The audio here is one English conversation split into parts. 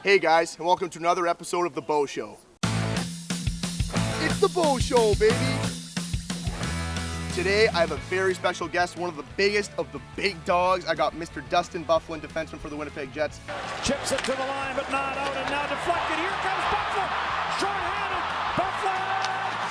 Hey guys, and welcome to another episode of The Bo Show. It's The Bo Show, baby! Today I have a very special guest, one of the biggest of the big dogs. I got Mr. Dustin Byfuglien, defenseman for the Winnipeg Jets. Chips it to the line, but not out, and now deflected. Here comes Byfuglien! Short-handed! Byfuglien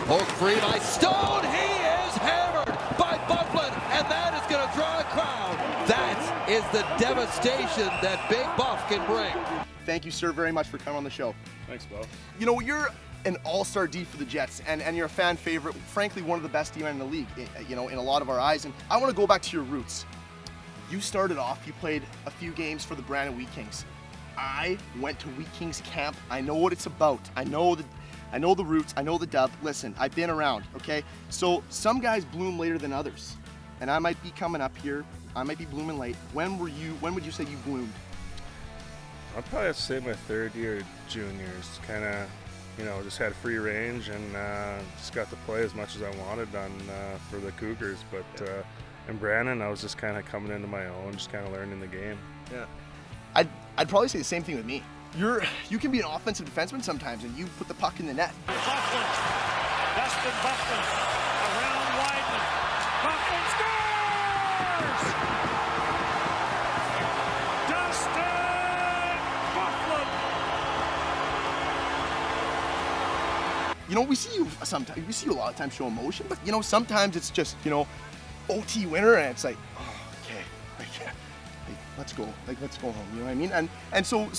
scores! Poked free by Stone. He is hammered by Byfuglien, and that is going to draw a crowd. That is the devastation that Big Buff can bring. Thank you, sir, very much for coming on the show. Thanks, Bo. You know, you're an all-star D for the Jets, and you're a fan favorite, frankly, one of the best D-men in the league, you know, in a lot of our eyes. And I want to go back to your roots. You started off, you played a few games for the Brandon Wheat Kings. I went to Wheat Kings camp. I know what it's about. I know the roots, I know the dub. Listen, I've been around, okay? So some guys bloom later than others. And I might be coming up here, I might be blooming late. When would you say you bloomed? I'd probably have to say my third year juniors. Kind of, you know, just had free range and just got to play as much as I wanted for the Cougars. But in Brandon, I was just kind of coming into my own, just kind of learning the game. Yeah. I'd probably say the same thing with me. You can be an offensive defenseman sometimes, and you put the puck in the net. Byfuglien. Dustin Byfuglien. Around Weidman. Byfuglien scores! Dustin Byfuglien. You know, we see you a lot of times show emotion, but you know, sometimes it's just, you know, OT winner, and it's like, oh, okay, let's go home. You know what I mean? And so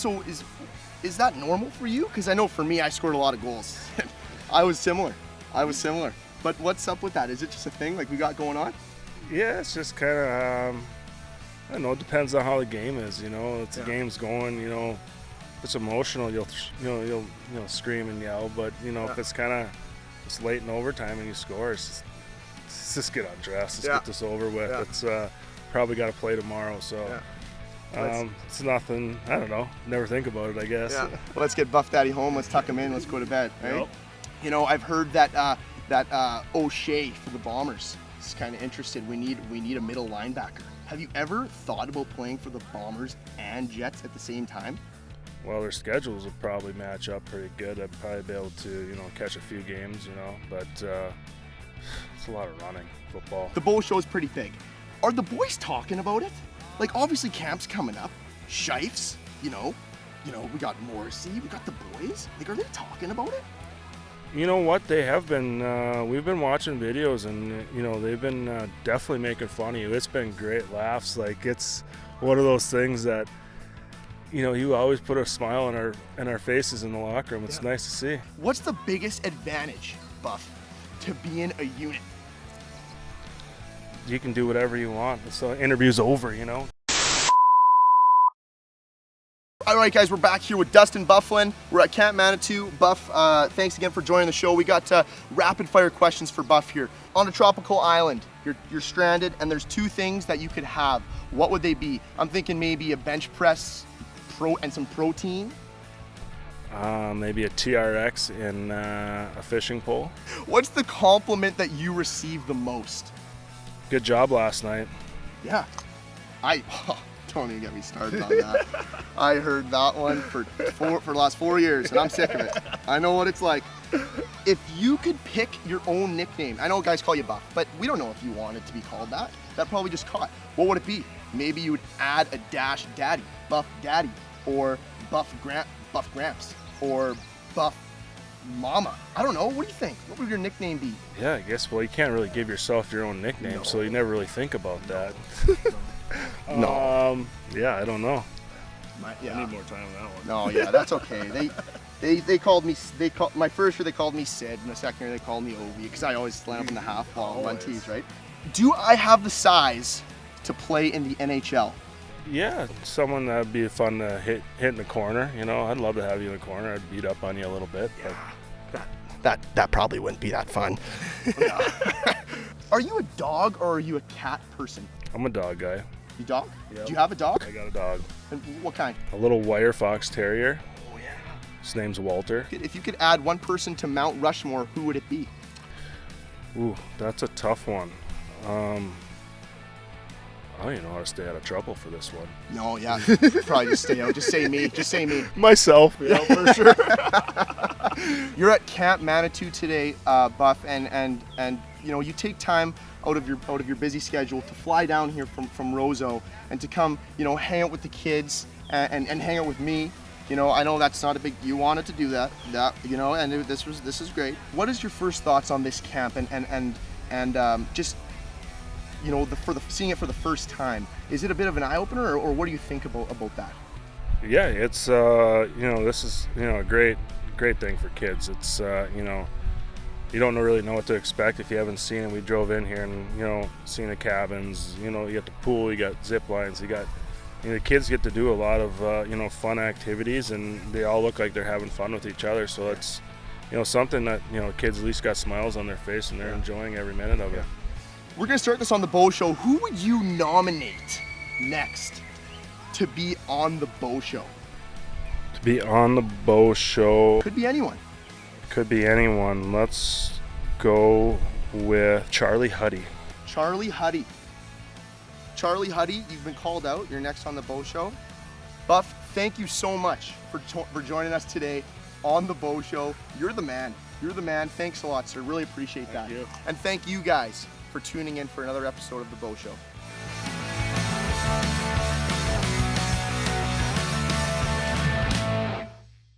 is that normal for you? Because I know for me, I scored a lot of goals. I was similar. But what's up with that? Is it just a thing like we got going on? Yeah, it's just kind of, I don't know. It depends on how the game is. You know, if the game's going, you know, if it's emotional, you'll scream and yell. But you know, if it's kind of it's late in overtime and you score, let's just get undressed. Let's get this over with. Yeah. It's probably got to play tomorrow, so. It's nothing, I don't know, never think about it, I guess. Yeah. Well, let's get Buff Daddy home, let's tuck him in, let's go to bed, right? Yep. You know, I've heard that O'Shea for the Bombers is kind of interested. We need a middle linebacker. Have you ever thought about playing for the Bombers and Jets at the same time? Well, their schedules would probably match up pretty good. I'd probably be able to, you know, catch a few games, you know, but it's a lot of running, football. The Bo Show is pretty big. Are the boys talking about it? Like, obviously camp's coming up. Shifes, you know, we got Morrissey, we got the boys. Like, are they talking about it? You know what? They have been. We've been watching videos, and you know they've been definitely making fun of you. It's been great laughs. Like it's one of those things that you know you always put a smile on our faces in the locker room. It's nice to see. What's the biggest advantage, Buff, to being a unit? You can do whatever you want. So interview's over, you know. All right, guys, we're back here with Dustin Byfuglien. We're at Camp Manitou. Buff, thanks again for joining the show. We got rapid fire questions for Buff here. On a tropical island, you're stranded, and there's two things that you could have. What would they be? I'm thinking maybe a bench press, and some protein. Maybe a TRX and a fishing pole. What's the compliment that you receive the most? Good job last night. Yeah, don't even get me started on that. I heard that one for the last 4 years, and I'm sick of it. I know what it's like. If you could pick your own nickname, I know guys call you Buff, but we don't know if you wanted to be called that. That probably just caught. What would it be? Maybe you would add a dash Daddy, Buff Daddy, or Buff Gramps, or Buff Mama. I don't know. What do you think? What would your nickname be? Yeah, I guess. Well, you can't really give yourself your own nickname, so you never really think about that. No. Yeah, I don't know. I need more time on that one. No, yeah, that's okay. They called me. My first year they called me Sid, and the second year they called me Ovi because I always slam up in the half ball and run tees, right? Do I have the size to play in the NHL? Yeah, someone that'd be fun to hit in the corner. You know, I'd love to have you in the corner. I'd beat up on you a little bit. But that probably wouldn't be that fun. Are you a dog or are you a cat person? I'm a dog guy. You dog? Yep. Do you have a dog? I got a dog. And what kind? A little wire fox terrier. Oh yeah. His name's Walter. If you could add one person to Mount Rushmore, who would it be? Ooh, that's a tough one. I don't even know how to stay out of trouble for this one. No, yeah, probably just stay out. Just say me. Just say me. Myself, yeah, for sure. You're at Camp Manitou today, Buff, and you know, you take time out of your busy schedule to fly down here from Roseau and to come, you know, hang out with the kids and hang out with me. You know, I know that's not a big. You wanted to do that, you know, and this is great. What is your first thoughts on this camp and just, you know, seeing it for the first time? Is it a bit of an eye opener, or what do you think about that? Yeah, it's you know, this is, you know, a great thing for kids. It's you know, you don't really know what to expect if you haven't seen it. We drove in here and, you know, seen the cabins. You know, you got the pool, you got zip lines, you got, you know, the kids get to do a lot of you know, fun activities, and they all look like they're having fun with each other. So it's, you know, something that, you know, kids at least got smiles on their face and they're enjoying every minute of it. We're gonna start this on the Bow Show. Who would you nominate next to be on the Bow Show? To be on the Bow Show, Could be anyone. could be anyone. Let's go with Charlie Huddy. Charlie Huddy. Charlie Huddy, you've been called out. You're next on the Bow Show. Buff, thank you so much for joining us today on the Bow Show. You're the man. You're the man. Thanks a lot, sir. Really appreciate that. Thank you. And thank you guys for tuning in for another episode of the Bow Show.